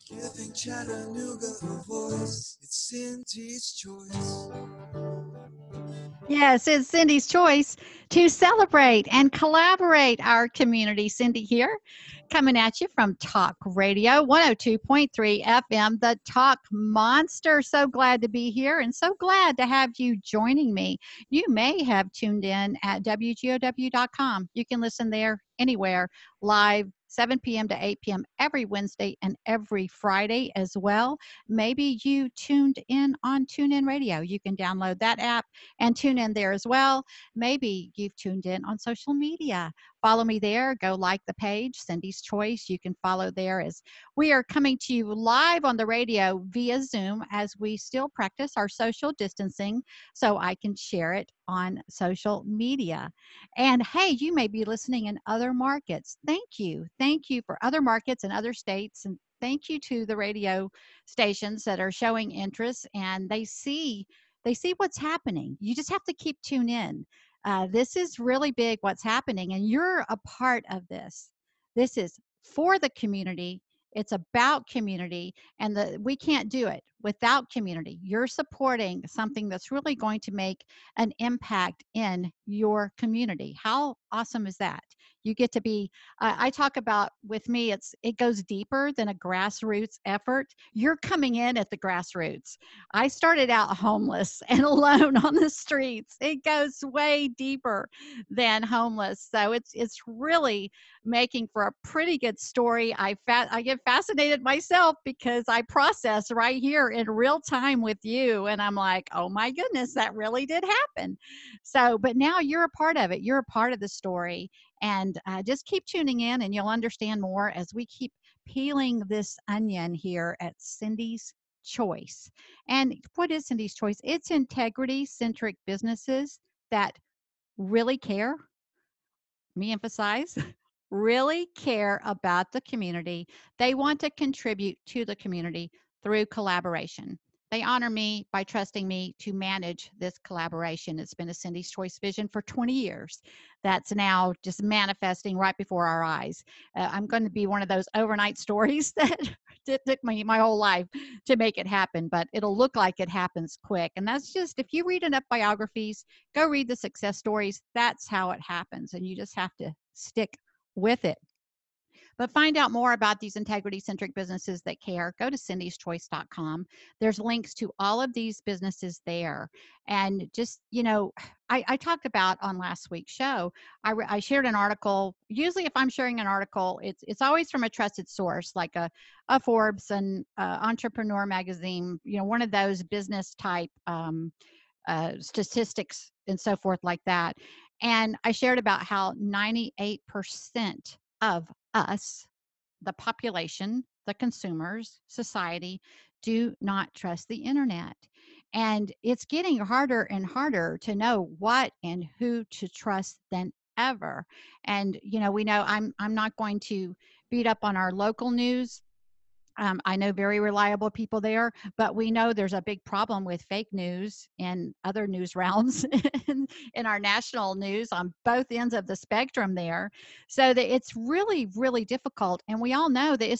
Giving Chattanooga a voice. It's Cindy's choice. Yes, it's Cindy's choice to celebrate and collaborate our community. Cindy here, coming at you from Talk Radio 102.3 FM, the Talk Monster. So glad to be here and so glad to have you joining me. You may have tuned in at WGOW.com. You can listen there anywhere, live, 7 p.m. to 8 p.m. every Wednesday and every Friday as well. Maybe you tuned in on TuneIn Radio. You can download that app and tune in there as well. Maybe you've tuned in on social media. Follow me there. Go like the page, Cindy's Choice. You can follow there as we are coming to you live on the radio via Zoom as we still practice our social distancing so I can share it on social media. And hey, you may be listening in other markets. Thank you. Thank you for other markets and other states. And thank you to the radio stations that are showing interest and they see what's happening. You just have to keep tuned in. This is really big what's happening, and you're a part of this. This is for the community. It's about community, and we can't do it without community. You're supporting something that's really going to make an impact in your community. How awesome is that? You get to be. I talk about with me. It goes deeper than a grassroots effort. You're coming in at the grassroots. I started out homeless and alone on the streets. It goes way deeper than homeless. So it's really making for a pretty good story. I get fascinated myself because I process right here in real time with you and I'm like, "Oh my goodness, that really did happen." So, but now you're a part of it. You're a part of the story and just keep tuning in and you'll understand more as we keep peeling this onion here at Cindy's Choice. And what is Cindy's Choice? It's integrity centric businesses that really care, me emphasize, really care about the community. They want to contribute to the community through collaboration. They honor me by trusting me to manage this collaboration. It's been a Cindy's Choice vision for 20 years. That's now just manifesting right before our eyes. I'm going to be one of those overnight stories that it took me my whole life to make it happen, but it'll look like it happens quick. And that's just, if you read enough biographies, go read the success stories. That's how it happens. And you just have to stick with it. But find out more about these integrity centric businesses that care. Go to cindyschoice.com. There's links to all of these businesses there. And just, I talked about on last week's show, I shared an article. Usually, if I'm sharing an article, it's always from a trusted source like a Forbes and Entrepreneur magazine, one of those business type statistics and so forth like that. And I shared about how 98% of us, the population, the consumers, society, do not trust the internet. And it's getting harder and harder to know what and who to trust than ever. And we know I'm not going to beat up on our local news. I know very reliable people there, but we know there's a big problem with fake news in other news realms in our national news on both ends of the spectrum there. So that it's really, really difficult. And we all know that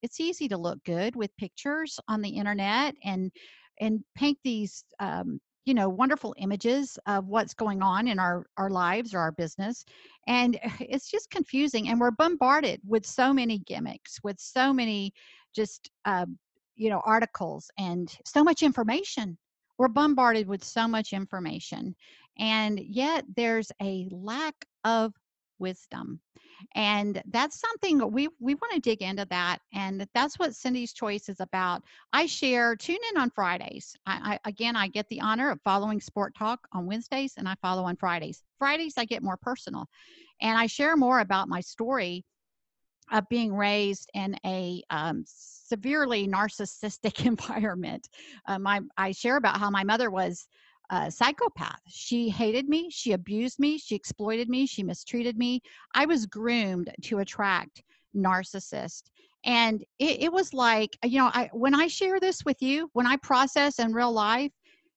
it's easy to look good with pictures on the internet and paint these wonderful images of what's going on in our lives or our business, and it's just confusing, and we're bombarded with so many gimmicks, with so many just articles and so much information. We're bombarded with so much information, and yet there's a lack of wisdom. And that's something we want to dig into that. And that's what Cindy's Choice is about. Tune in on Fridays. I get the honor of following Sport Talk on Wednesdays and I follow on Fridays. Fridays, I get more personal and I share more about my story of being raised in a severely narcissistic environment. I share about how my mother was a psychopath. She hated me, she abused me, she exploited me, she mistreated me. I was groomed to attract narcissists. And it was like, when I share this with you, when I process in real life,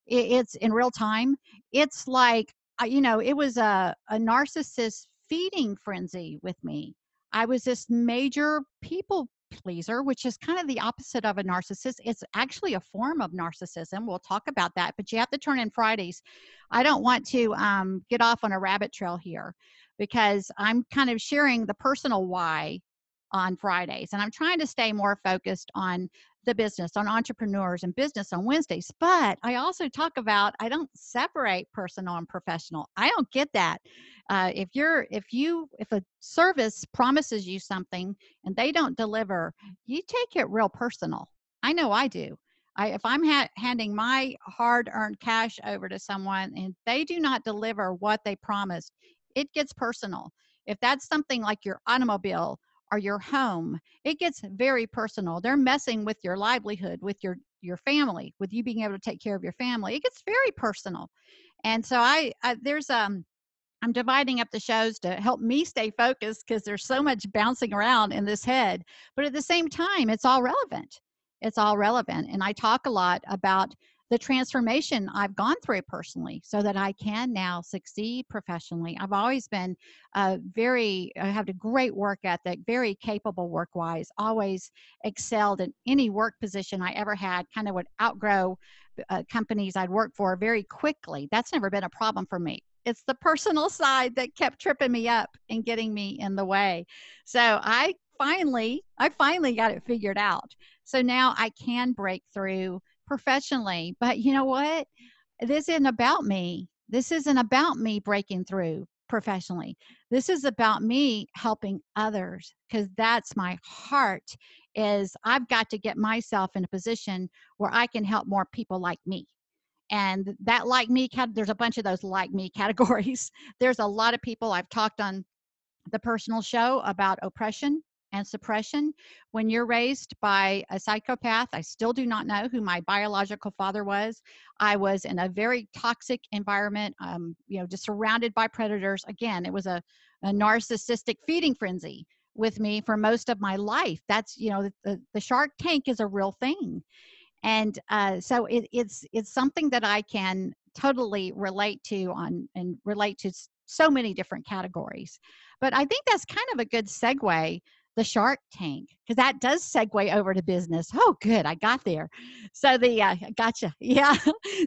it's in real time. It's like, it was a narcissist feeding frenzy with me. I was this major people pleaser, which is kind of the opposite of a narcissist. It's actually a form of narcissism. We'll talk about that, but you have to turn in Fridays. I don't want to get off on a rabbit trail here because I'm kind of sharing the personal why on Fridays, and I'm trying to stay more focused on the business, on entrepreneurs and business on Wednesdays. But I also talk about, I don't separate personal and professional. I don't get that. If a service promises you something and they don't deliver, you take it real personal. I know I do. If I'm handing my hard-earned cash over to someone and they do not deliver what they promised, it gets personal. If that's something like your automobile or your home, it gets very personal. They're messing with your livelihood, with your family, with you being able to take care of your family. It gets very personal. And so I'm dividing up the shows to help me stay focused because there's so much bouncing around in this head. But at the same time, it's all relevant. It's all relevant. And I talk a lot about the transformation I've gone through personally so that I can now succeed professionally. I've always been I have a great work ethic, very capable work-wise, always excelled in any work position I ever had, kind of would outgrow companies I'd worked for very quickly. That's never been a problem for me. It's the personal side that kept tripping me up and getting me in the way. So I finally got it figured out. So now I can break through professionally. But you know what? This isn't about me. This isn't about me breaking through professionally. This is about me helping others because that's my heart is I've got to get myself in a position where I can help more people like me. And that like me, there's a bunch of those like me categories. There's a lot of people I've talked on the personal show about oppression and suppression. When you're raised by a psychopath, I still do not know who my biological father was. I was in a very toxic environment, just surrounded by predators. Again, it was a narcissistic feeding frenzy with me for most of my life. That's, the shark tank is a real thing. And so it's something that I can totally relate to and relate to so many different categories. But I think that's kind of a good segue, the Shark Tank, because that does segue over to business. Oh, good, I got there. So gotcha, yeah.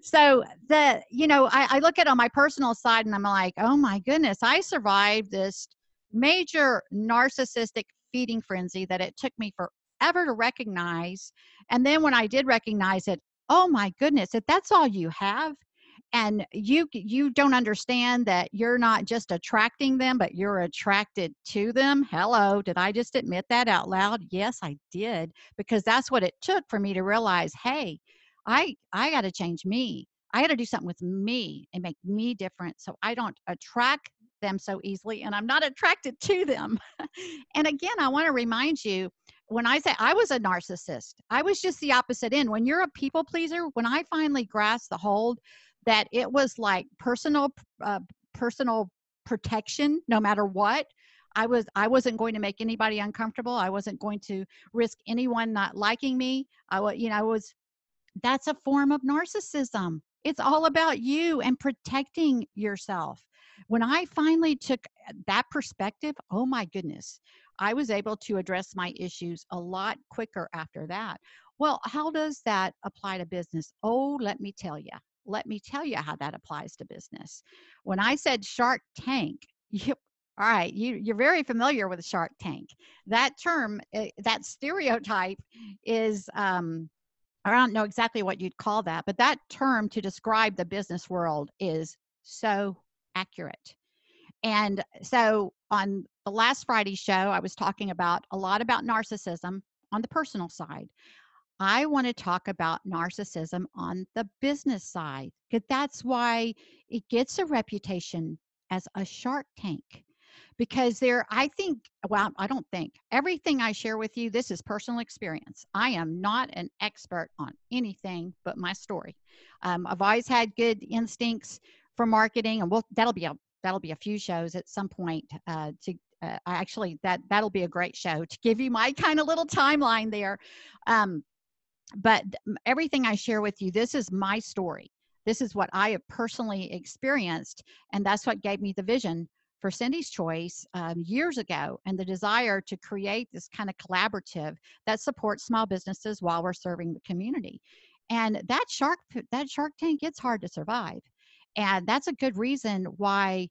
So I look at it on my personal side, and I'm like, oh my goodness, I survived this major narcissistic feeding frenzy that it took me forever to recognize. And then when I did recognize it, oh my goodness, if that's all you have, and you don't understand that you're not just attracting them, but you're attracted to them. Hello, did I just admit that out loud? Yes, I did, because that's what it took for me to realize, hey, I got to change me. I got to do something with me and make me different so I don't attract them so easily and I'm not attracted to them. And again, I want to remind you, when I say I was a narcissist, I was just the opposite end. When you're a people pleaser, when I finally grasped the hold that it was like personal protection, no matter what, I wasn't going to make anybody uncomfortable. I wasn't going to risk anyone not liking me. That's a form of narcissism. It's all about you and protecting yourself. When I finally took that perspective, oh my goodness, I was able to address my issues a lot quicker after that. Well, how does that apply to business? Oh, let me tell you. Let me tell you how that applies to business. When I said Shark Tank, all right, you're very familiar with Shark Tank. That term, that stereotype is I don't know exactly what you'd call that, but that term to describe the business world is so accurate. And so on the last Friday show, I was talking a lot about narcissism on the personal side. I want to talk about narcissism on the business side, because that's why it gets a reputation as a shark tank. Because I don't think everything I share with you, this is personal experience. I am not an expert on anything but my story. I've always had good instincts for marketing, and that'll be a few shows at some point that'll be a great show to give you my kind of little timeline there. But everything I share with you, this is my story. This is what I have personally experienced, and that's what gave me the vision for Cindy's Choice years ago, and the desire to create this kind of collaborative that supports small businesses while we're serving the community. And that Shark Tank, it's hard to survive. And that's a good reason why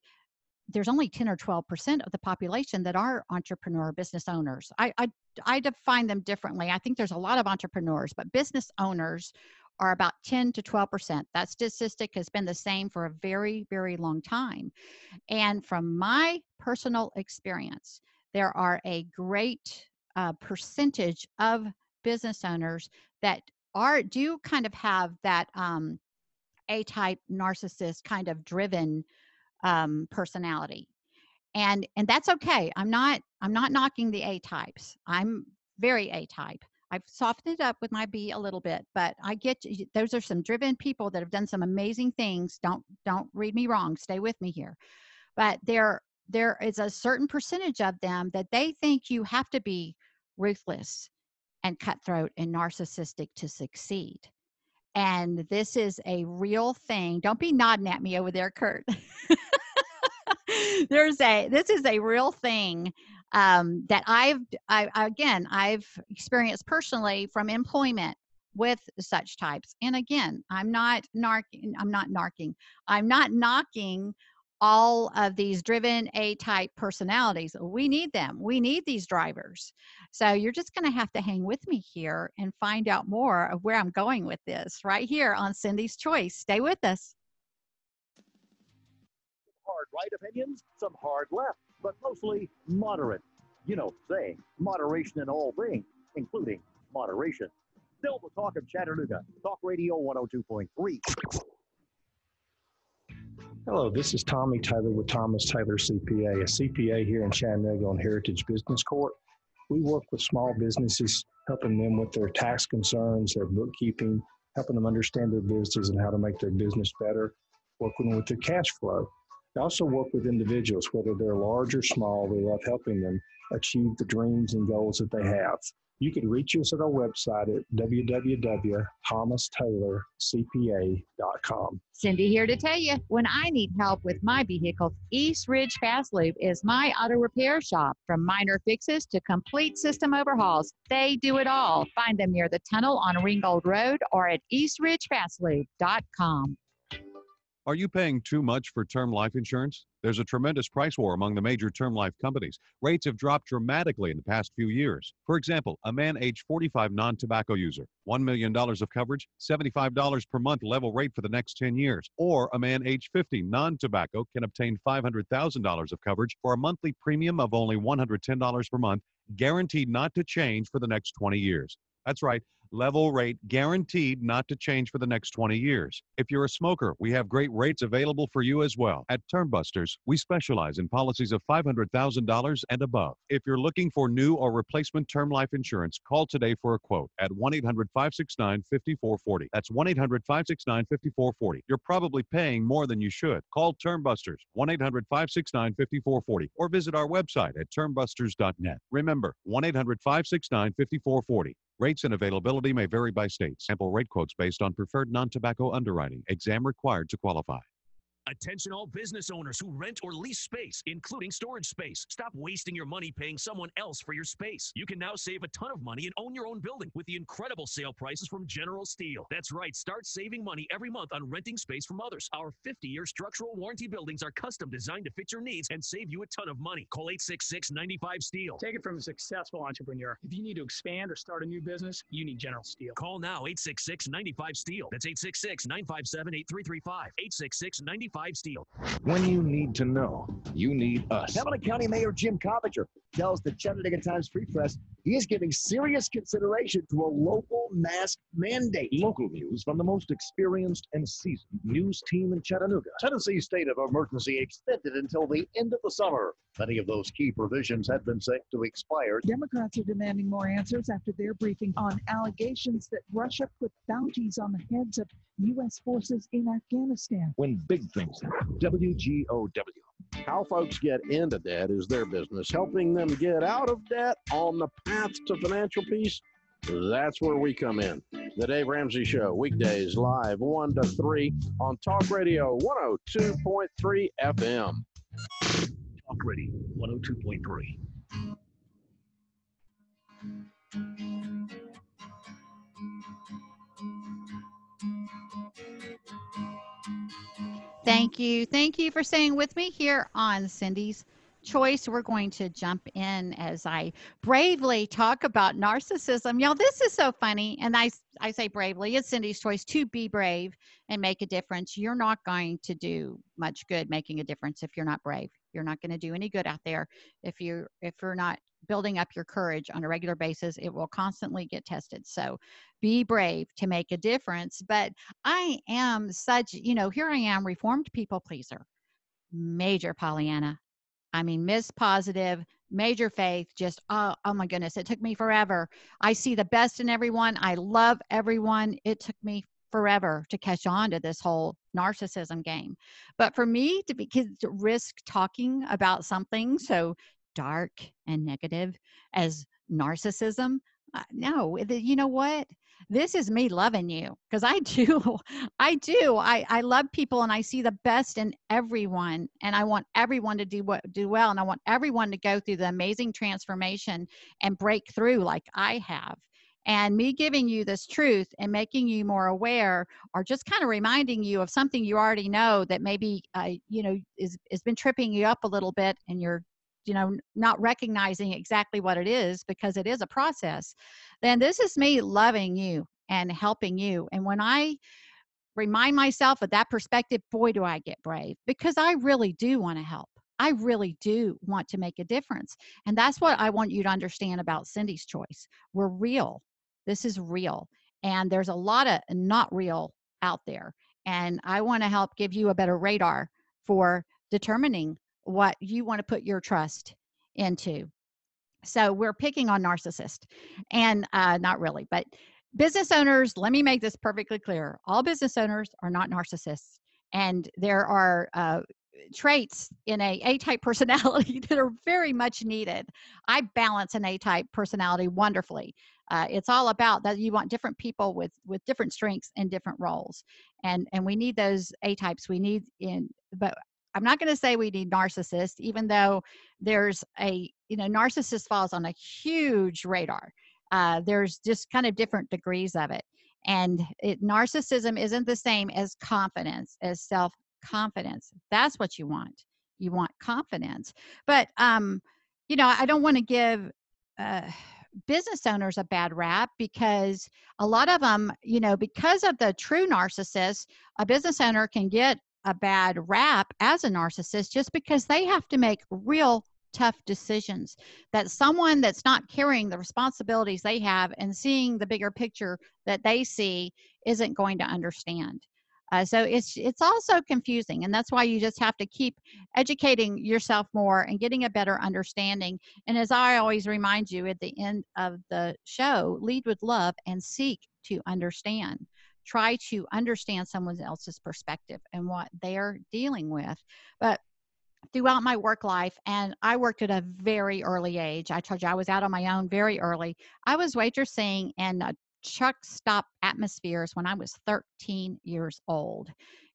there's only 10 or 12% of the population that are entrepreneur business owners. I define them differently. I think there's a lot of entrepreneurs, but business owners are about 10 to 12%. That statistic has been the same for a very, very long time. And from my personal experience, there are a great percentage of business owners that do kind of have that A-type narcissist kind of driven personality, and that's okay. I'm not knocking the A-types. I'm very A-type. I've softened it up with my B a little bit, but I get you. Those are some driven people that have done some amazing things. Don't read me wrong. Stay with me here. But there is a certain percentage of them that they think you have to be ruthless and cutthroat and narcissistic to succeed. And this is a real thing. Don't be nodding at me over there, Kurt. This is a real thing that I've experienced personally from employment with such types. And again, I'm not knocking all of these driven A-type personalities. We need them. We need these drivers. So you're just going to have to hang with me here and find out more of where I'm going with this right here on Cindy's Choice. Stay with us. Hard right opinions, some hard left, but mostly moderate. You know, saying moderation in all things, including moderation. Still the talk of Chattanooga. Talk Radio 102.3. Hello, this is Tommy Taylor with Thomas Taylor CPA, a CPA here in Chattanooga on Heritage Business Court. We work with small businesses, helping them with their tax concerns, their bookkeeping, helping them understand their business and how to make their business better, working with their cash flow. We also work with individuals, whether they're large or small. We love helping them achieve the dreams and goals that they have. You can reach us at our website at www.thomastaylorcpa.com. Cindy here to tell you, when I need help with my vehicle, East Ridge Fast Loop is my auto repair shop. From minor fixes to complete system overhauls, they do it all. Find them near the tunnel on Ringgold Road or at eastridgefastloop.com. Are you paying too much for term life insurance? There's a tremendous price war among the major term life companies. Rates have dropped dramatically in the past few years. For example, a man age 45 non-tobacco user, $1 million of coverage, $75 per month level rate for the next 10 years. Or a man age 50 non-tobacco can obtain $500,000 of coverage for a monthly premium of only $110 per month, guaranteed not to change for the next 20 years. That's right. Level rate guaranteed not to change for the next 20 years. If you're a smoker, we have great rates available for you as well. At Term Busters, we specialize in policies of $500,000 and above. If you're looking for new or replacement term life insurance, call today for a quote at 1-800-569-5440. That's 1-800-569-5440. You're probably paying more than you should. Call Term Busters, 1-800-569-5440, or visit our website at termbusters.net. Remember, 1-800-569-5440. Rates and availability may vary by state. Sample rate quotes based on preferred non-tobacco underwriting. Exam required to qualify. Attention all business owners who rent or lease space, including storage space. Stop wasting your money paying someone else for your space. You can now save a ton of money and own your own building with the incredible sale prices from General Steel. That's right, start saving money every month on renting space from others. Our 50-year structural warranty buildings are custom designed to fit your needs and save you a ton of money. Call 866-95-STEEL. Take it from a successful entrepreneur. If you need to expand or start a new business, you need General Steel. Call now, 866-95-STEEL. That's 866-957-8335. 866-95-STEEL. When you need to know, you need us. Helena County Mayor Jim Coppinger tells the Chattanooga Times Free Press he is giving serious consideration to a local mask mandate. Local news from the most experienced and seasoned news team in Chattanooga. Tennessee's state of emergency extended until the end of the summer. Many of those key provisions had been set to expire. Democrats are demanding more answers after their briefing on allegations that Russia put bounties on the heads of U.S. forces in Afghanistan. When big things happen, WGOW. How folks get into debt is their business. Helping them get out of debt on the path to financial peace, that's where we come in. The Dave Ramsey Show, weekdays live 1 to 3 on Talk Radio 102.3 FM. Talk Radio 102.3. Thank you. Thank you for staying with me here on Cindy's Choice. We're going to jump in as I bravely talk about narcissism. Y'all, this is so funny. And I say bravely, it's Cindy's choice to be brave and make a difference. You're not going to do much good making a difference if you're not brave. You're not going to do any good out there if you're not building up your courage on a regular basis. It will constantly get tested. So be brave to make a difference. But I am such, here I am, reformed people pleaser, major Pollyanna. I mean, Miss Positive, major faith, just, oh my goodness, it took me forever. I see the best in everyone. I love everyone. It took me forever to catch on to this whole narcissism game. But for me to risk talking about something so dark and negative as narcissism, no, you know what? This is me loving you because I do. I love people and I see the best in everyone. And I want everyone to do well. And I want everyone to go through the amazing transformation and break through like I have. And me giving you this truth and making you more aware, or just kind of reminding you of something you already know that maybe, has been tripping you up a little bit, and you're not recognizing exactly what it is because it is a process, then this is me loving you and helping you. And when I remind myself of that perspective, boy, do I get brave, because I really do want to help. I really do want to make a difference. And that's what I want you to understand about Cindy's Choice. We're real. This is real. And there's a lot of not real out there. And I want to help give you a better radar for determining what you want to put your trust into. So we're picking on narcissists, and not really, but business owners, let me make this perfectly clear. All business owners are not narcissists. And there are traits in a A-type personality that are very much needed. I balance an A-type personality wonderfully. It's all about that you want different people with different strengths and different roles. And we need those A-types. But I'm not going to say we need narcissists, even though there's narcissist falls on a huge radar. There's just kind of different degrees of it. And narcissism isn't the same as confidence, as self-confidence. That's what you want. You want confidence. But, I don't want to give business owners a bad rap, because a lot of them, because of the true narcissist, a business owner can get a bad rap as a narcissist just because they have to make real tough decisions that someone that's not carrying the responsibilities they have and seeing the bigger picture that they see isn't going to understand. So it's also confusing, and that's why you just have to keep educating yourself more and getting a better understanding. And as I always remind you at the end of the show, lead with love and seek to understand. Try to understand someone else's perspective and what they're dealing with. But throughout my work life, and I worked at a very early age. I told you I was out on my own very early. I was waitressing in truck stop atmospheres when I was 13 years old.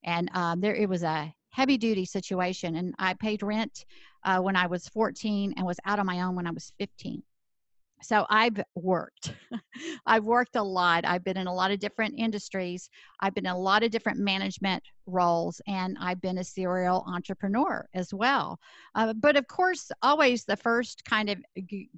And it was a heavy duty situation. And I paid rent when I was 14 and was out on my own when I was 15. So I've worked. I've worked a lot. I've been in a lot of different industries. I've been in a lot of different management roles, and I've been a serial entrepreneur as well. But of course, always the first kind of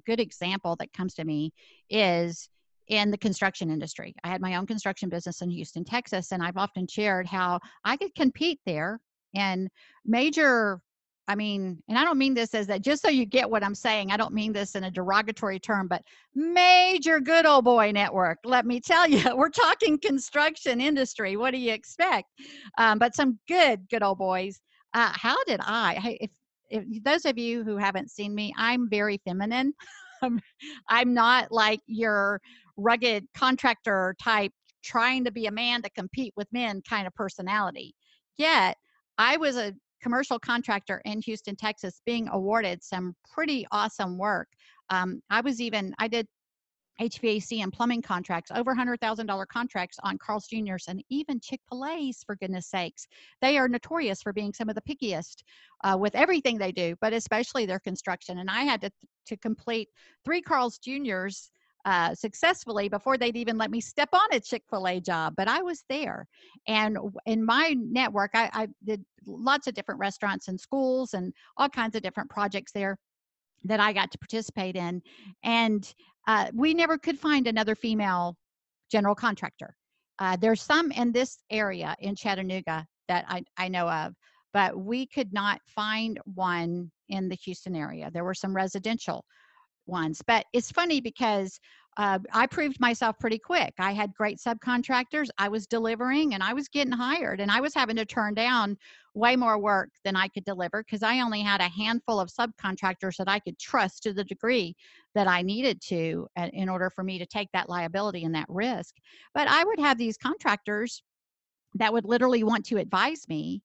good example that comes to me is in the construction industry. I had my own construction business in Houston, Texas, and I've often shared how I could compete there in major, and I don't mean this as that, just so you get what I'm saying, I don't mean this in a derogatory term, but major good old boy network. Let me tell you, we're talking construction industry. What do you expect? But some good old boys. How did if those of you who haven't seen me, I'm very feminine. I'm not like your rugged contractor type, trying to be a man to compete with men kind of personality. Yet I was a commercial contractor in Houston, Texas, being awarded some pretty awesome work. I did HVAC and plumbing contracts, over $100,000 contracts on Carl's Jr.'s and even Chick-fil-A's, for goodness sakes. They are notorious for being some of the pickiest with everything they do, but especially their construction. And I had to complete 3 Carl's Jr.'s successfully before they'd even let me step on a Chick-fil-A job, but I was there. And in my network, I did lots of different restaurants and schools and all kinds of different projects there that I got to participate in. And we never could find another female general contractor. There's some in this area in Chattanooga that I know of, but we could not find one in the Houston area. There were some residential ones, but it's funny because I proved myself pretty quick. I had great subcontractors. I was delivering and I was getting hired, and I was having to turn down way more work than I could deliver because I only had a handful of subcontractors that I could trust to the degree that I needed to in order for me to take that liability and that risk. But I would have these contractors that would literally want to advise me.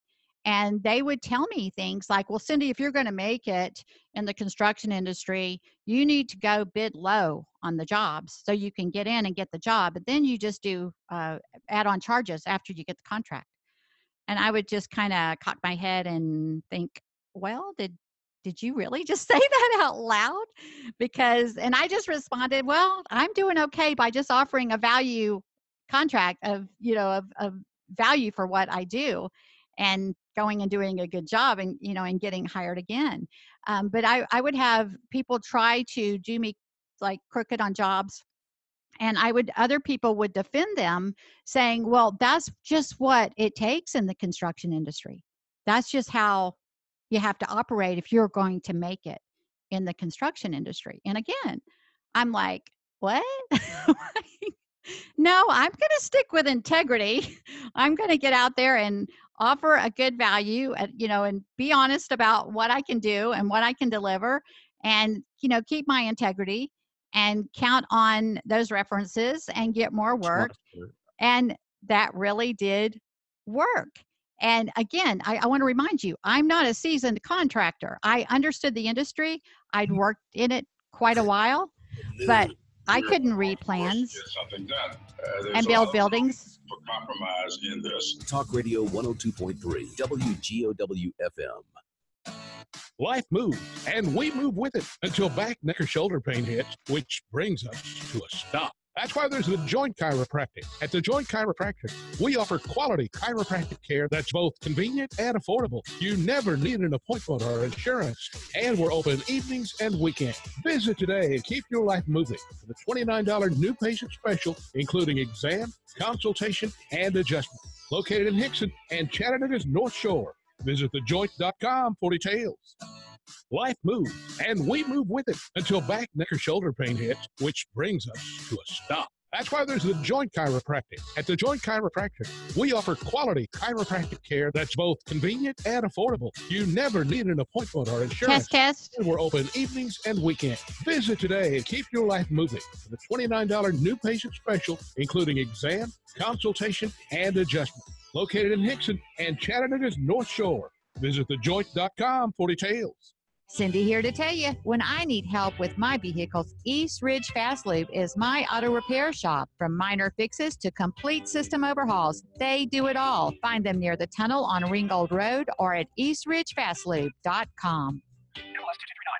And they would tell me things like, well, Cindy, if you're going to make it in the construction industry, you need to go bid low on the jobs so you can get in and get the job. But then you just do add-on charges after you get the contract. And I would just kind of cock my head and think, well, did you really just say that out loud? And I just responded, well, I'm doing okay by just offering a value contract of value for what I do, and going and doing a good job and, and getting hired again. But I would have people try to do me like crooked on jobs, and other people would defend them saying, well, that's just what it takes in the construction industry. That's just how you have to operate if you're going to make it in the construction industry. And again, I'm like, what? No, I'm going to stick with integrity. I'm going to get out there and offer a good value, and be honest about what I can do and what I can deliver, and, keep my integrity and count on those references and get more work. And that really did work. And again, I want to remind you, I'm not a seasoned contractor. I understood the industry. I'd worked in it quite a while, but I couldn't read plans and build buildings. For compromise in this. Talk Radio 102.3 WGOW FM. Life moves, and we move with it until back, neck, or shoulder pain hits, which brings us to a stop. That's why there's the Joint Chiropractic. At the Joint Chiropractic, we offer quality chiropractic care that's both convenient and affordable. You never need an appointment or insurance, and we're open evenings and weekends. Visit today and keep your life moving with a $29 new patient special, including exam, consultation, and adjustment. Located in Hickson and Chattanooga's North Shore. Visit thejoint.com for details. Life moves, and we move with it until back, neck, or shoulder pain hits, which brings us to a stop. That's why there's the Joint Chiropractic. At the Joint Chiropractic, we offer quality chiropractic care that's both convenient and affordable. You never need an appointment or insurance. Test. And we're open evenings and weekends. Visit today and keep your life moving with a $29 new patient special, including exam, consultation, and adjustment. Located in Hickson and Chattanooga's North Shore. Visit thejoint.com for details. Cindy here to tell you, when I need help with my vehicles, East Ridge Fast Lube is my auto repair shop. From minor fixes to complete system overhauls, they do it all. Find them near the tunnel on Ringgold Road or at eastridgefastlube.com.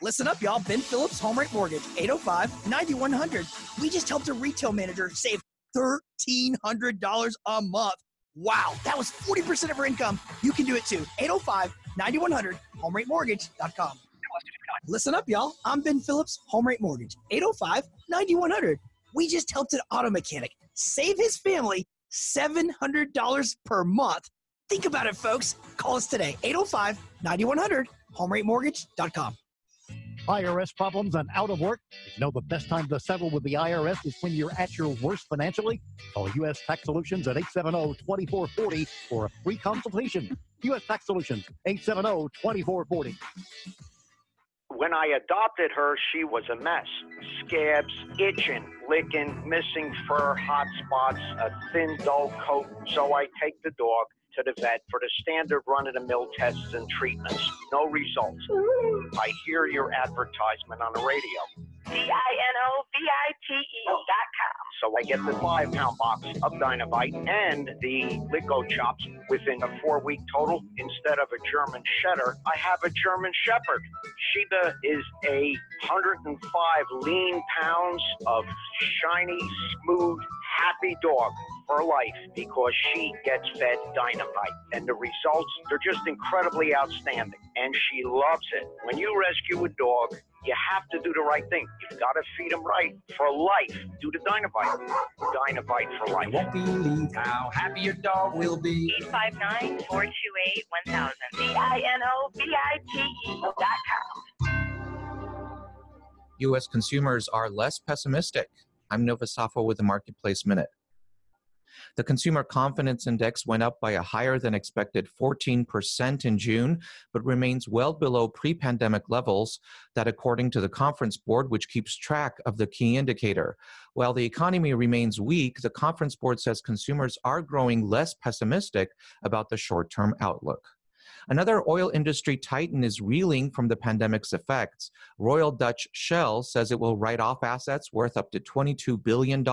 Listen up, y'all. Ben Phillips, Home Rate Mortgage, 805-9100. We just helped a retail manager save $1,300 a month. Wow, that was 40% of her income. You can do it too. 805-9100, homeratemortgage.com. Listen up, y'all. I'm Ben Phillips, Home Rate Mortgage, 805-9100. We just helped an auto mechanic save his family $700 per month. Think about it, folks. Call us today, 805-9100, homeratemortgage.com. IRS problems and out of work? You know the best time to settle with the IRS is when you're at your worst financially? Call U.S. Tax Solutions at 870-2440 for a free consultation. U.S. Tax Solutions, 870-2440. When I adopted her, she was a mess. Scabs, itching, licking, missing fur, hot spots, a thin, dull coat. So I take the dog to the vet for the standard run-of-the-mill tests and treatments. No results. I hear your advertisement on the radio. DINOVITE.com. So I get the 5-pound box of Dynamite and the Lico chops within a 4-week total. Instead of a German Setter, I have a German Shepherd. Sheba is a 105 lean pounds of shiny, smooth, happy dog for life because she gets fed Dynamite. And the results, they're just incredibly outstanding. And she loves it. When you rescue a dog, you have to do the right thing. You've got to feed them right for life. Do the Dynamite. Dynamite for life. You won't believe how happy your dog will be. 859-428-1000. DINOBITE.com. U.S. consumers are less pessimistic. I'm Nova Safo with the Marketplace Minute. The Consumer Confidence Index went up by a higher than expected 14% in June, but remains well below pre-pandemic levels, that according to the Conference Board, which keeps track of the key indicator. While the economy remains weak, the Conference Board says consumers are growing less pessimistic about the short-term outlook. Another oil industry titan is reeling from the pandemic's effects. Royal Dutch Shell says it will write off assets worth up to $22 billion.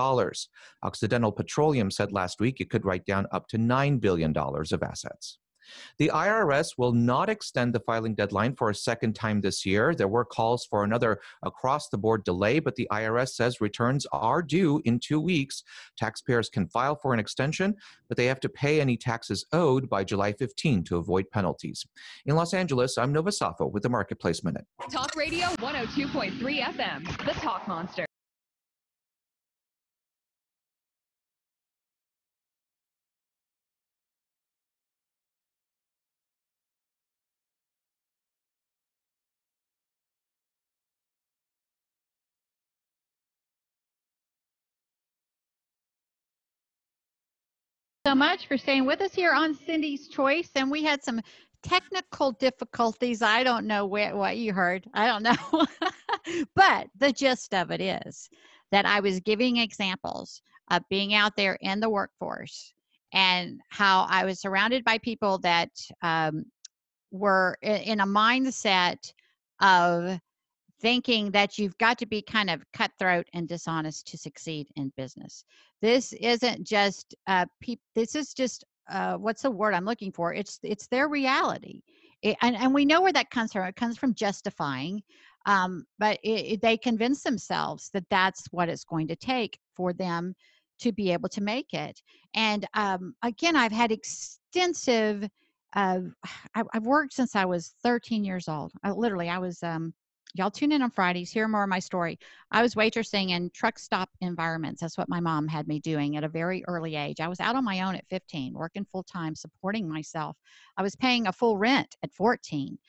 Occidental Petroleum said last week it could write down up to $9 billion of assets. The IRS will not extend the filing deadline for a second time this year. There were calls for another across-the-board delay, but the IRS says returns are due in 2 weeks. Taxpayers can file for an extension, but they have to pay any taxes owed by July 15 to avoid penalties. In Los Angeles, I'm Nova Safo with the Marketplace Minute. Talk Radio 102.3 FM, the Talk Monster. So much for staying with us here on Cindy's Choice, and we had some technical difficulties. I don't know what you heard. I don't know. But the gist of it is that I was giving examples of being out there in the workforce and how I was surrounded by people that were in a mindset of thinking that you've got to be kind of cutthroat and dishonest to succeed in business. This isn't just this is just what's the word I'm looking for? It's their reality, and we know where that comes from. It comes from justifying, but they convince themselves that that's what it's going to take for them to be able to make it. And again, I've had extensive. I've worked since I was 13 years old. I was. Y'all tune in on Fridays, hear more of my story. I was waitressing in truck stop environments. That's what my mom had me doing at a very early age. I was out on my own at 15, working full-time, supporting myself. I was paying a full rent at 14.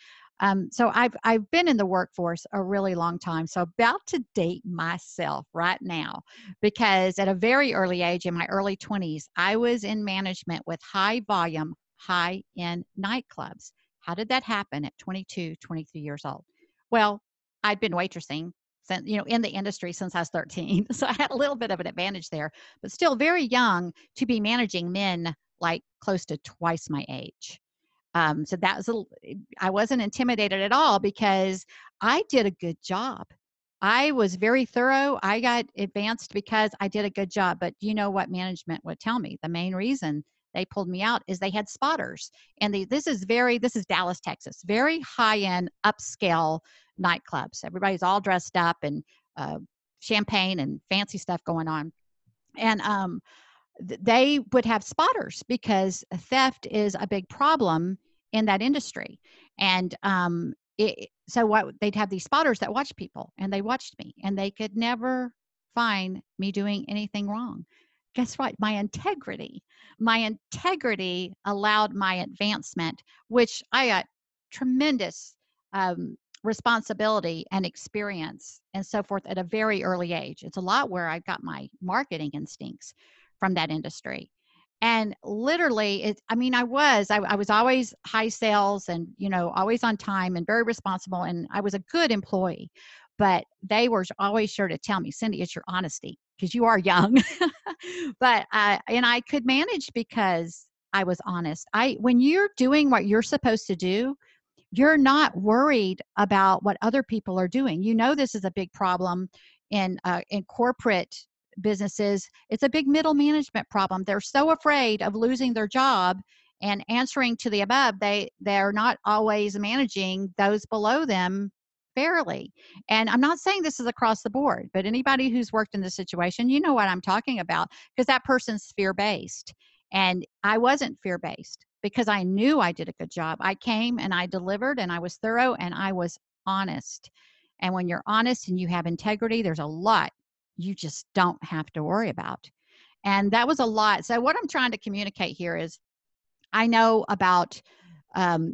So I've been in the workforce a really long time. So about to date myself right now, because at a very early age, in my early 20s, I was in management with high-volume, high-end nightclubs. How did that happen at 22, 23 years old? Well, I'd been waitressing since, in the industry since I was 13. So I had a little bit of an advantage there, but still very young to be managing men like close to twice my age. So that was I wasn't intimidated at all because I did a good job. I was very thorough. I got advanced because I did a good job. But you know what management would tell me? The main reason they pulled me out is they had spotters. And this is Dallas, Texas, very high-end, upscale nightclubs. Everybody's all dressed up and champagne and fancy stuff going on. And they would have spotters because theft is a big problem in that industry. And so they'd have these spotters that watched people, and they watched me, and they could never find me doing anything wrong. Guess what? My integrity allowed my advancement, which I got tremendous responsibility and experience and so forth at a very early age. It's a lot where I got my marketing instincts from that industry. And literally, I was always high sales and, always on time and very responsible. And I was a good employee, but they were always sure to tell me, Cindy, it's your honesty, because you are young. But I could manage because I was honest. When you're doing what you're supposed to do, you're not worried about what other people are doing. This is a big problem in corporate businesses, it's a big middle management problem. They're so afraid of losing their job and answering to the above. They're not always managing those below them fairly. And I'm not saying this is across the board, but anybody who's worked in this situation, you know what I'm talking about, because that person's fear-based. And I wasn't fear-based because I knew I did a good job. I came and I delivered and I was thorough and I was honest. And when you're honest and you have integrity, there's a lot you just don't have to worry about. And that was a lot. So what I'm trying to communicate here is I know about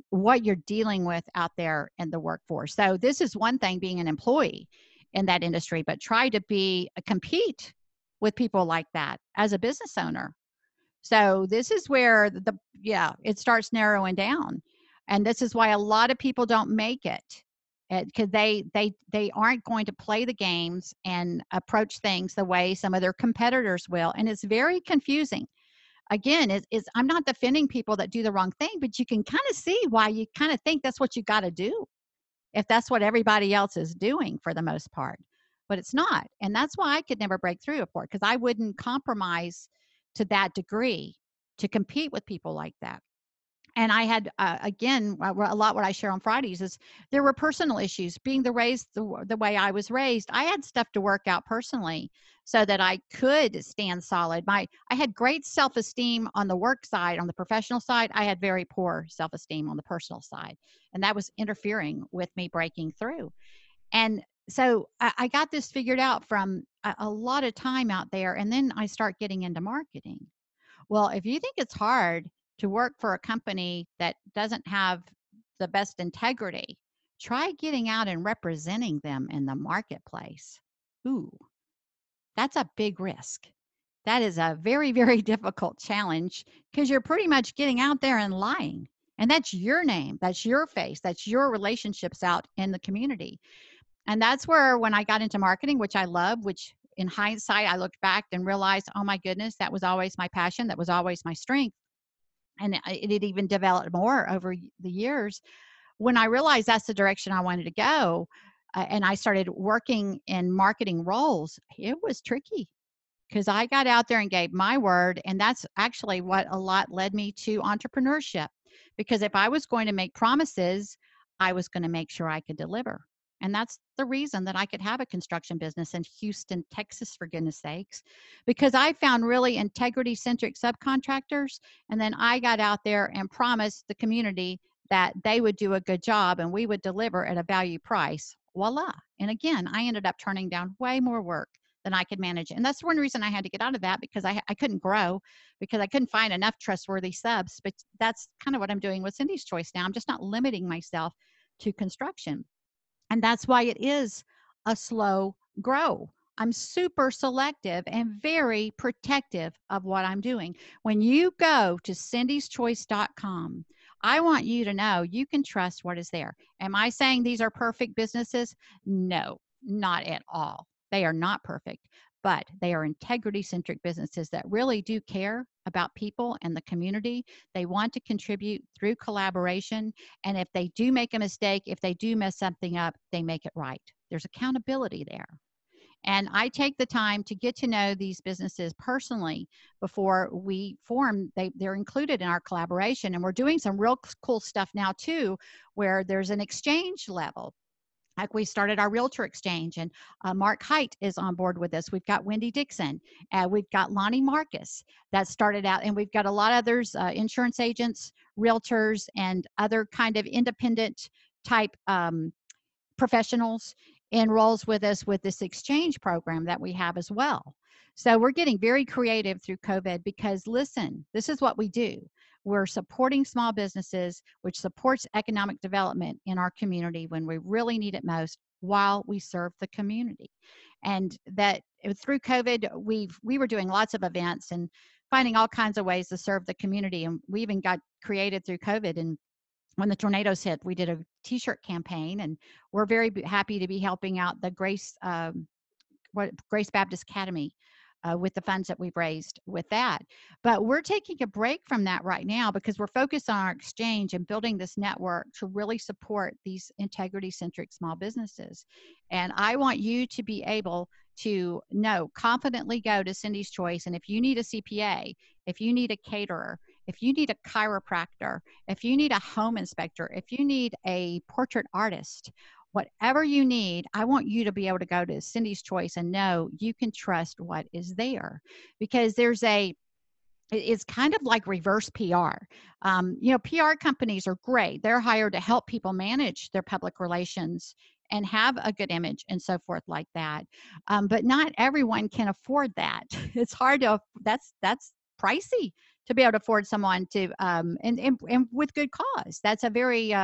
what you're dealing with out there in the workforce. So this is one thing, being an employee in that industry, but try to compete with people like that as a business owner. So this is where it starts narrowing down. And this is why a lot of people don't make it, because they aren't going to play the games and approach things the way some of their competitors will. And it's very confusing. Again, I'm not defending people that do the wrong thing, but you can kind of see why you kind of think that's what you got to do if that's what everybody else is doing for the most part. But it's not. And that's why I could never break through a port, because I wouldn't compromise to that degree to compete with people like that. And I had, again, a lot what I share on Fridays is there were personal issues. Being the way I was raised, I had stuff to work out personally so that I could stand solid. I had great self-esteem on the work side. On the professional side, I had very poor self-esteem on the personal side. And that was interfering with me breaking through. And so I got this figured out from a lot of time out there. And then I start getting into marketing. Well, if you think it's hard to work for a company that doesn't have the best integrity, try getting out and representing them in the marketplace. Ooh, that's a big risk. That is a very, very difficult challenge, because you're pretty much getting out there and lying. And that's your name, that's your face, that's your relationships out in the community. And that's where, when I got into marketing, which I love, which in hindsight, I looked back and realized, oh my goodness, that was always my passion. That was always my strength. And it even developed more over the years. When I realized that's the direction I wanted to go, and I started working in marketing roles, it was tricky, because I got out there and gave my word. And that's actually what a lot led me to entrepreneurship. Because if I was going to make promises, I was going to make sure I could deliver. And that's the reason that I could have a construction business in Houston, Texas, for goodness sakes, because I found really integrity-centric subcontractors. And then I got out there and promised the community that they would do a good job and we would deliver at a value price. Voila. And again, I ended up turning down way more work than I could manage. And that's one reason I had to get out of that, because I couldn't grow, because I couldn't find enough trustworthy subs. But that's kind of what I'm doing with Cindy's Choice now. I'm just not limiting myself to construction. And that's why it is a slow grow. I'm super selective and very protective of what I'm doing. When you go to cindyschoice.com, I want you to know you can trust what is there. Am I saying these are perfect businesses? No, not at all. They are not perfect, but they are integrity-centric businesses that really do care about people and the community. They want to contribute through collaboration. And if they do make a mistake, if they do mess something up, they make it right. There's accountability there. And I take the time to get to know these businesses personally before we form. They're included in our collaboration. And we're doing some real cool stuff now too, where there's an exchange level. Like we started our realtor exchange, and Mark Height is on board with us. We've got Wendy Dixon. We've got Lonnie Marcus that started out, and we've got a lot of others, insurance agents, realtors, and other kind of independent type professionals enrolls with us with this exchange program that we have as well. So we're getting very creative through COVID, because listen, this is what we do. We're supporting small businesses, which supports economic development in our community when we really need it most, while we serve the community. And that through COVID, we were doing lots of events and finding all kinds of ways to serve the community. And we even got creative through COVID. And when the tornadoes hit, we did a T-shirt campaign, and we're very happy to be helping out the Grace Baptist Academy with the funds that we've raised with that. But we're taking a break from that right now, because we're focused on our exchange and building this network to really support these integrity-centric small businesses. And I want you to be able to confidently go to Cindy's Choice. And if you need a CPA, if you need a caterer, if you need a chiropractor, if you need a home inspector, if you need a portrait artist, whatever you need, I want you to be able to go to Cindy's Choice and know you can trust what is there, because it's kind of like reverse PR. PR companies are great. They're hired to help people manage their public relations and have a good image and so forth like that. But not everyone can afford that. It's hard to, that's pricey to be able to afford someone to, and with good cause. That's a very,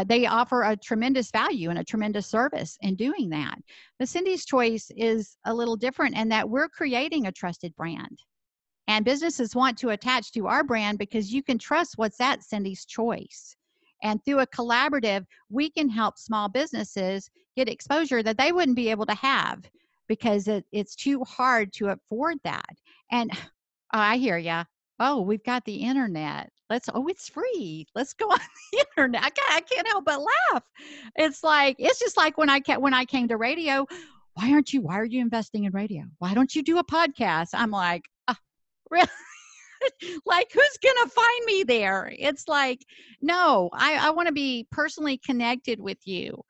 they offer a tremendous value and a tremendous service in doing that. But Cindy's Choice is a little different in that we're creating a trusted brand. And businesses want to attach to our brand because you can trust what's at Cindy's Choice. And through a collaborative, we can help small businesses get exposure that they wouldn't be able to have because it's too hard to afford that. And I hear ya. Oh, we've got the internet. It's free. Let's go on the internet. I can't help but laugh. It's just like when I came to radio. Why are you investing in radio? Why don't you do a podcast? I'm like, really? Like, who's gonna find me there? It's like, no, I want to be personally connected with you.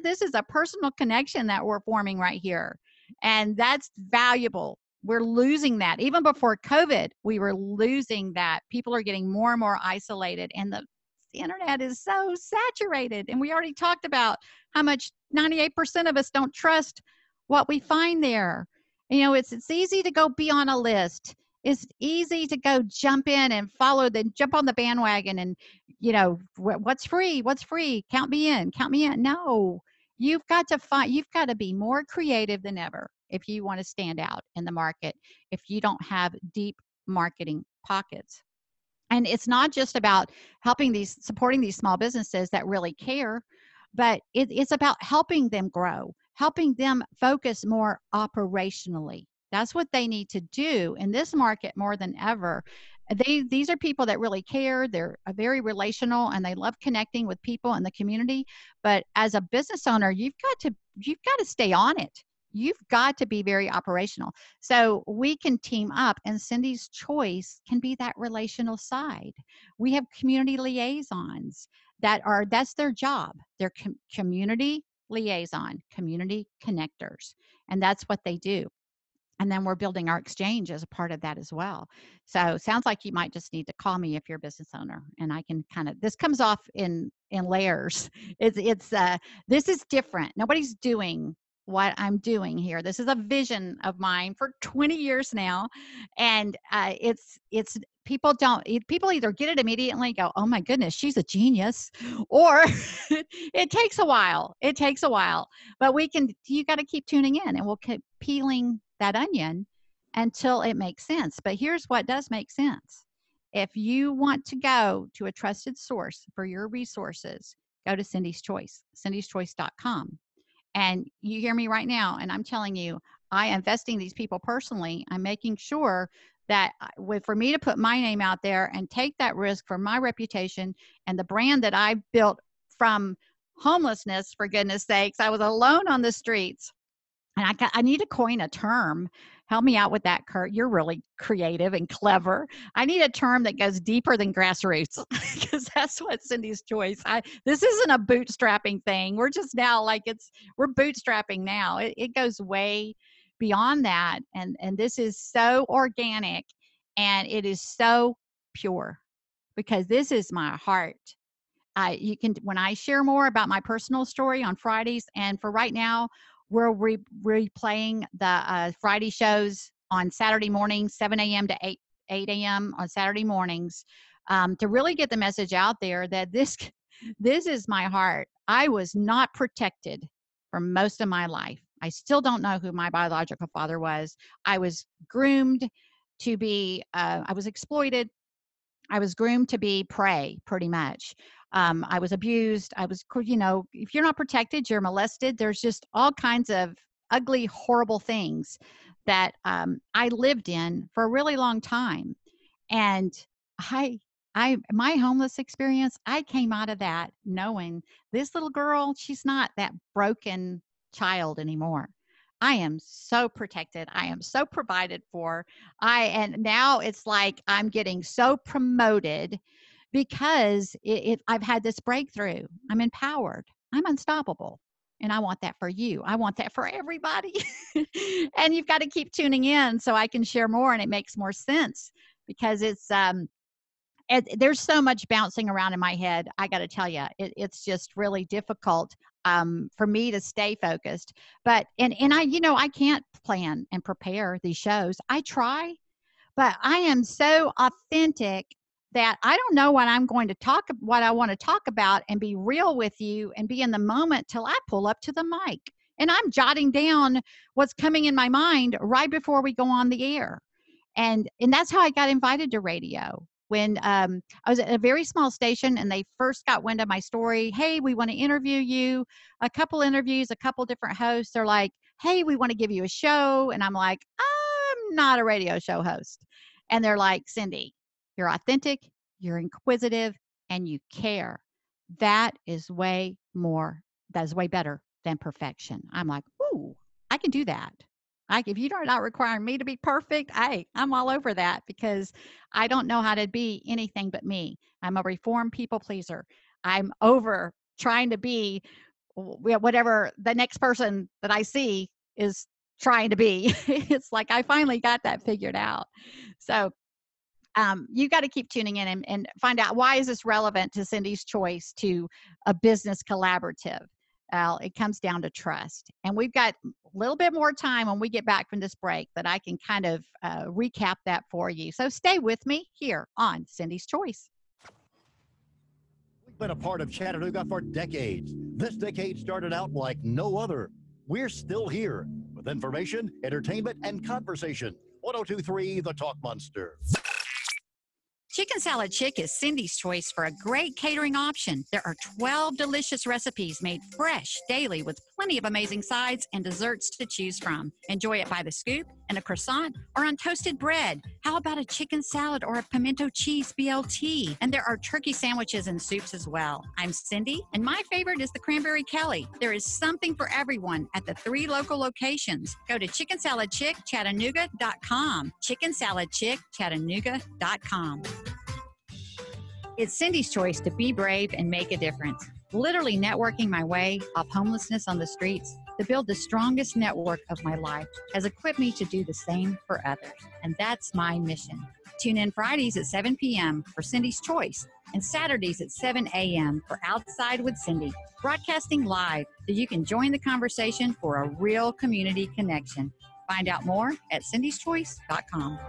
This is a personal connection that we're forming right here, and that's valuable. We're losing that. Even before COVID, we were losing that. People are getting more and more isolated, and the internet is so saturated. And we already talked about how much 98% of us don't trust what we find there. It's easy to go be on a list. It's easy to go jump in and jump on the bandwagon and, what's free? Count me in. No, you've got to be more creative than ever if you want to stand out in the market, if you don't have deep marketing pockets. And it's not just about supporting these small businesses that really care, but it's about helping them grow, helping them focus more operationally. That's what they need to do in this market more than ever. These are people that really care. They're very relational and they love connecting with people in the community. But as a business owner, you've got to stay on it. You've got to be very operational. So we can team up, and Cindy's Choice can be that relational side. We have community liaisons that's their job. They're community liaison, community connectors, and that's what they do. And then we're building our exchange as a part of that as well. So sounds like you might just need to call me if you're a business owner, and I can this comes off in layers. This is different. Nobody's doing what I'm doing here. This is a vision of mine for 20 years now. And people either get it immediately, go, oh my goodness, she's a genius, or it takes a while. But you got to keep tuning in, and we'll keep peeling that onion until it makes sense. But here's what does make sense. If you want to go to a trusted source for your resources, go to Cindy's Choice, cindyschoice.com. And you hear me right now, and I'm telling you, I am investing these people personally. I'm making sure that for me to put my name out there and take that risk for my reputation and the brand that I built from homelessness, for goodness sakes. I was alone on the streets. And I need to coin a term. Help me out with that, Kurt. You're really creative and clever. I need a term that goes deeper than grassroots, because that's what Cindy's Choice. This isn't a bootstrapping thing. We're just now we're bootstrapping now. It goes way beyond that. And this is so organic, and it is so pure, because this is my heart. When I share more about my personal story on Fridays, and for right now, we're replaying the Friday shows on Saturday mornings, 7 a.m. to 8 a.m. on Saturday mornings, to really get the message out there that this is my heart. I was not protected for most of my life. I still don't know who my biological father was. I was groomed to be, I was exploited. I was groomed to be prey, pretty much. I was abused. If you're not protected, you're molested. There's just all kinds of ugly, horrible things that I lived in for a really long time. And my homeless experience, I came out of that knowing this little girl, she's not that broken child anymore. I am so protected. I am so provided for. And now it's like I'm getting so promoted because I've had this breakthrough. I'm empowered. I'm unstoppable. And I want that for you. I want that for everybody. And you've got to keep tuning in so I can share more and it makes more sense because there's so much bouncing around in my head. I got to tell you, it's just really difficult for me to stay focused. But and I can't plan and prepare these shows. I try, but I am so authentic that I don't know what I want to talk about and be real with you and be in the moment till I pull up to the mic. And I'm jotting down what's coming in my mind right before we go on the air. And that's how I got invited to radio. When I was at a very small station and they first got wind of my story, hey, we want to interview you. A couple interviews, a couple different hosts are like, hey, we want to give you a show. And I'm like, I'm not a radio show host. And they're like, Cindy, you're authentic, you're inquisitive, and you care. That is way better than perfection. I'm like, ooh, I can do that. If you're not requiring me to be perfect, I'm all over that because I don't know how to be anything but me. I'm a reformed people pleaser. I'm over trying to be whatever the next person that I see is trying to be. It's like I finally got that figured out. So you got to keep tuning in and find out why is this relevant to Cindy's choice to a business collaborative. Well, it comes down to trust. And we've got a little bit more time when we get back from this break that I can kind of recap that for you. So stay with me here on Cindy's Choice. We've been a part of Chattanooga for decades. This decade started out like no other. We're still here with information, entertainment, and conversation. 102.3 The Talk Monster. Chicken Salad Chick is Cindy's choice for a great catering option. There are 12 delicious recipes made fresh daily with plenty of amazing sides and desserts to choose from. Enjoy it by the scoop, in a croissant, or on toasted bread. How about a chicken salad or a pimento cheese BLT? And there are turkey sandwiches and soups as well. I'm Cindy, and my favorite is the Cranberry Kelly. There is something for everyone at the 3 local locations. Go to chickensaladchickchattanooga.com. chickensaladchickchattanooga.com. It's Cindy's choice to be brave and make a difference. Literally networking my way off homelessness on the streets to build the strongest network of my life has equipped me to do the same for others. And that's my mission. Tune in Fridays at 7 p.m. for Cindy's Choice and Saturdays at 7 a.m. for Outside with Cindy, broadcasting live so you can join the conversation for a real community connection. Find out more at cindyschoice.com.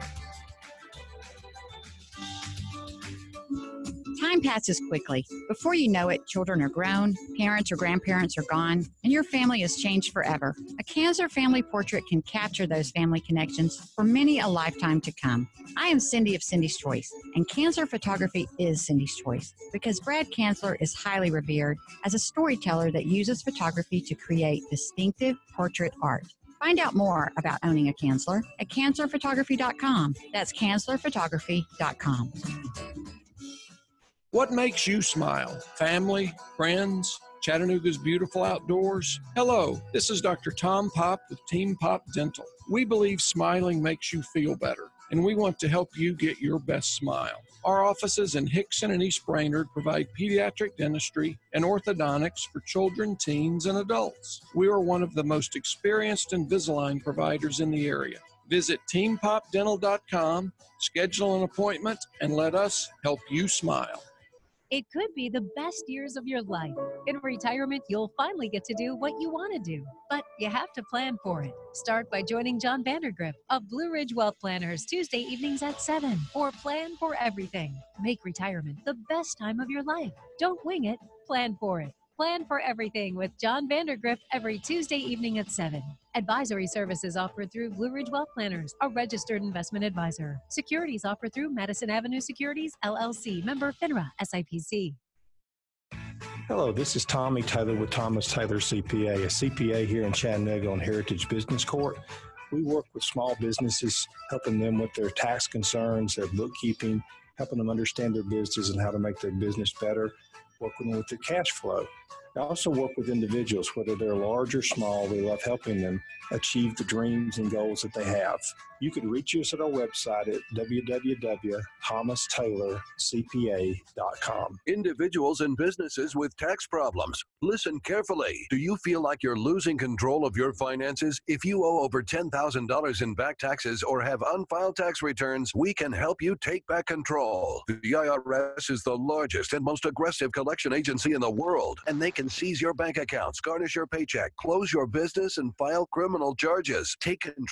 Time passes quickly. Before you know it, children are grown, parents or grandparents are gone, and your family has changed forever. A Cancer family portrait can capture those family connections for many a lifetime to come. I am Cindy of Cindy's Choice, and Cancer photography is Cindy's choice because Brad Cancer is highly revered as a storyteller that uses photography to create distinctive portrait art. Find out more about owning a Cancer at cancerphotography.com. That's cancerphotography.com. What makes you smile? Family, friends, Chattanooga's beautiful outdoors? Hello, this is Dr. Tom Pop with Team Pop Dental. We believe smiling makes you feel better, and we want to help you get your best smile. Our offices in Hickson and East Brainerd provide pediatric dentistry and orthodontics for children, teens, and adults. We are one of the most experienced Invisalign providers in the area. Visit teampopdental.com, schedule an appointment, and let us help you smile. It could be the best years of your life. In retirement, you'll finally get to do what you want to do, but you have to plan for it. Start by joining John Vandergriff of Blue Ridge Wealth Planners Tuesday evenings at 7 for Plan for Everything. Make retirement the best time of your life. Don't wing it, plan for it. Plan for Everything with John Vandergriff every Tuesday evening at 7. Advisory services offered through Blue Ridge Wealth Planners, a registered investment advisor. Securities offered through Madison Avenue Securities, LLC, member FINRA, SIPC. Hello, this is Tommy Taylor with Thomas Taylor CPA, a CPA here in Chattanooga on Heritage Business Court. We work with small businesses, helping them with their tax concerns, their bookkeeping, helping them understand their business and how to make their business better, working with their cash flow. I also work with individuals, whether they're large or small. We love helping them achieve the dreams and goals that they have. You can reach us at our website at www.thomastaylorscpa.com. Individuals and businesses with tax problems. Listen carefully. Do you feel like you're losing control of your finances? If you owe over $10,000 in back taxes or have unfiled tax returns, we can help you take back control. The IRS is the largest and most aggressive collection agency in the world, and they can seize your bank accounts, garnish your paycheck, close your business, and file criminal charges. Take control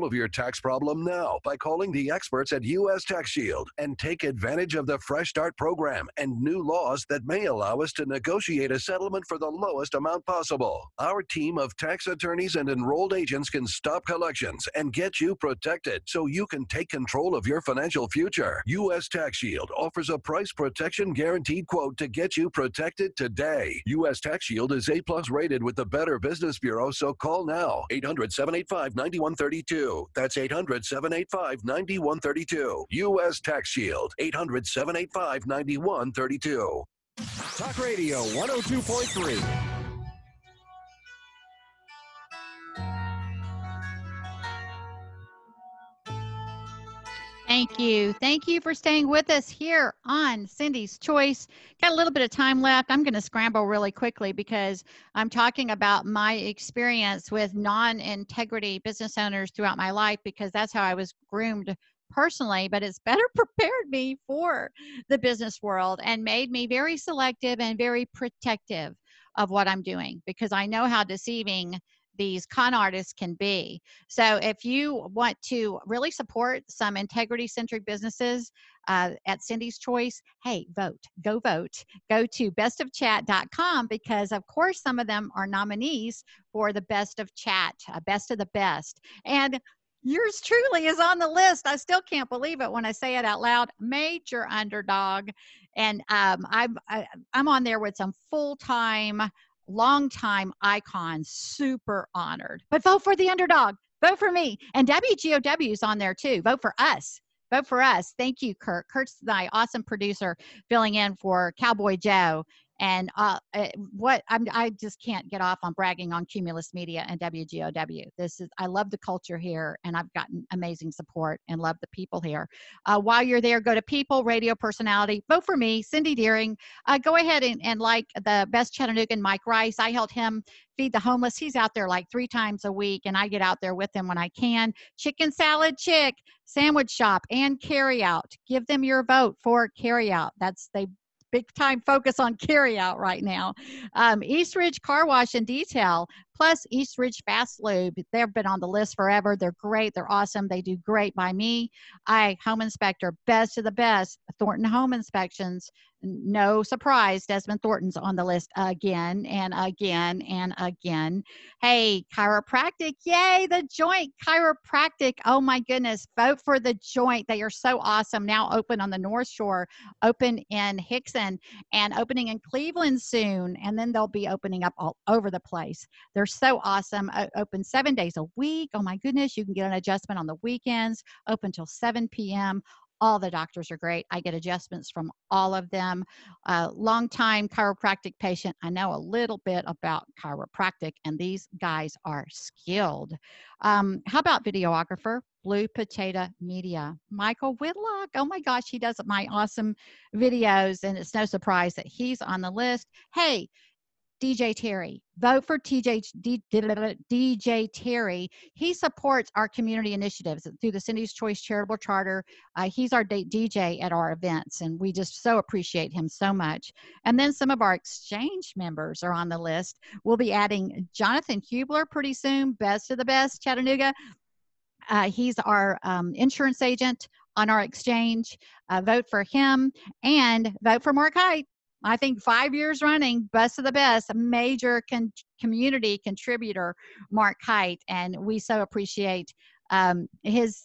of your tax problem now by calling the experts at U.S. Tax Shield and take advantage of the Fresh Start program and new laws that may allow us to negotiate a settlement for the lowest amount possible. Our team of tax attorneys and enrolled agents can stop collections and get you protected so you can take control of your financial future. U.S. Tax Shield offers a price protection guaranteed quote to get you protected today. U.S. Tax Shield is A+ rated with the Better Business Bureau, so call now. 800-785-9132. That's 800-785-9132. U.S. Tax Shield. 800-785-9132. Talk Radio 102.3. Thank you. Thank you for staying with us here on Cindy's Choice. Got a little bit of time left. I'm going to scramble really quickly because I'm talking about my experience with non-integrity business owners throughout my life, because that's how I was groomed personally, but it's better prepared me for the business world and made me very selective and very protective of what I'm doing, because I know how deceiving these con artists can be. So if you want to really support some integrity-centric businesses at Cindy's Choice, hey, vote. Go vote. Go to bestofchat.com, because, of course, some of them are nominees for the Best of Chat, Best of the Best. And yours truly is on the list. I still can't believe it when I say it out loud. Major underdog. And I'm on there with some full-time, long-time icons. Super honored. But vote for the underdog. Vote for me. And WGOW is on there too. Vote for us. Vote for us. Thank you, Kurt. Kurt's my awesome producer filling in for Cowboy Joe. And I just can't get off on bragging on Cumulus Media and WGOW. I love the culture here, and I've gotten amazing support and love the people here. While you're there, go to People, Radio Personality, vote for me, Cindy Deering. Go ahead and like the Best Chattanoogan, Mike Rice. I helped him feed the homeless. He's out there like 3 times a week, and I get out there with him when I can. Chicken Salad Chick, Sandwich Shop, and Carryout. Give them your vote for Carryout. They big time focus on carry out right now. East Ridge Car Wash and Detail, plus East Ridge Fast Lube. They've been on the list forever. They're great. They're awesome. They do great by me. Home Inspector, best of the best. Thornton Home Inspections. No surprise, Desmond Thornton's on the list again and again and again. Hey, chiropractic. Yay, the Joint Chiropractic. Oh my goodness. Vote for the Joint. They are so awesome. Now open on the North Shore, open in Hickson, and opening in Cleveland soon. And then they'll be opening up all over the place. They're so awesome. Open 7 days a week. Oh my goodness. You can get an adjustment on the weekends, open till 7 p.m. All the doctors are great. I get adjustments from all of them. Long-time chiropractic patient. I know a little bit about chiropractic, and these guys are skilled. How about videographer? Blue Potato Media. Michael Whitlock. Oh my gosh, he does my awesome videos, and it's no surprise that he's on the list. Hey, DJ Terry. Vote for DJ Terry. He supports our community initiatives through the Cindy's Choice Charitable Charter. He's our DJ at our events, and we just so appreciate him so much. And then some of our exchange members are on the list. We'll be adding Jonathan Hubler pretty soon, Best of the Best, Chattanooga. He's our insurance agent on our exchange. Vote for him, and vote for Mark Height. I think 5 years running, Best of the Best, a major community contributor, Mark Height, and we so appreciate his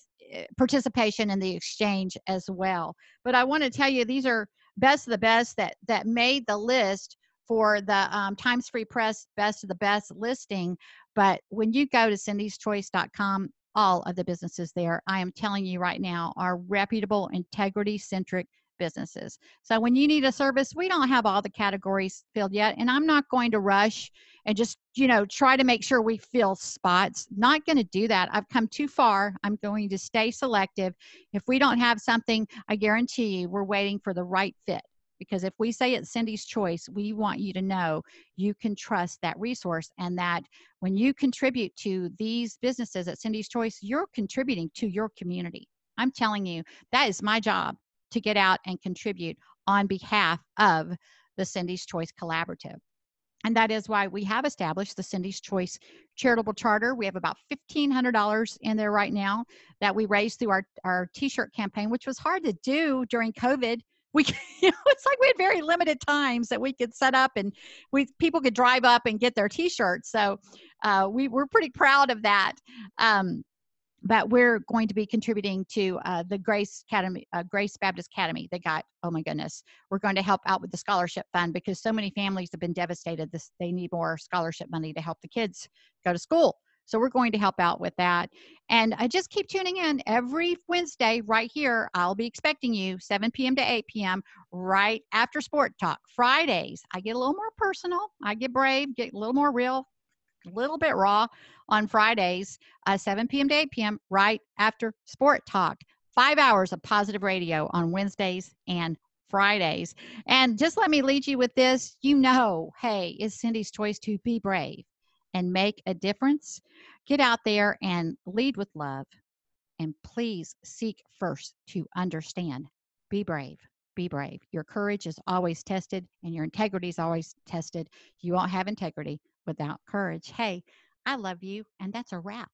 participation in the exchange as well. But I want to tell you, these are Best of the Best that made the list for the Times Free Press Best of the Best listing. But when you go to cindyschoice.com, all of the businesses there, I am telling you right now, are reputable, integrity-centric businesses. So when you need a service, we don't have all the categories filled yet. And I'm not going to rush and just, try to make sure we fill spots. Not going to do that. I've come too far. I'm going to stay selective. If we don't have something, I guarantee you we're waiting for the right fit. Because if we say it's Cindy's Choice, we want you to know you can trust that resource, and that when you contribute to these businesses at Cindy's Choice, you're contributing to your community. I'm telling you, that is my job, to get out and contribute on behalf of the Cindy's Choice Collaborative. And that is why we have established the Cindy's Choice Charitable Charter. We have about $1,500 in there right now that we raised through our T-shirt campaign, which was hard to do during COVID. It's like we had very limited times that we could set up, and people could drive up and get their T-shirts. So we're pretty proud of that. But we're going to be contributing to the Grace Baptist Academy. They got, oh my goodness, we're going to help out with the scholarship fund because so many families have been devastated. They need more scholarship money to help the kids go to school. So we're going to help out with that. And just keep tuning in every Wednesday right here. I'll be expecting you 7 p.m. to 8 p.m. right after Sport Talk. Fridays, I get a little more personal. I get brave, get a little more real, a little bit raw on Fridays, 7 p.m. to 8 p.m. right after Sport Talk. 5 hours of positive radio on Wednesdays and Fridays. And just let me lead you with this. Hey, it's Cindy's Choice to be brave and make a difference. Get out there and lead with love. And please seek first to understand. Be brave. Be brave. Your courage is always tested, and your integrity is always tested. You won't have integrity without courage. Hey, I love you, and that's a wrap.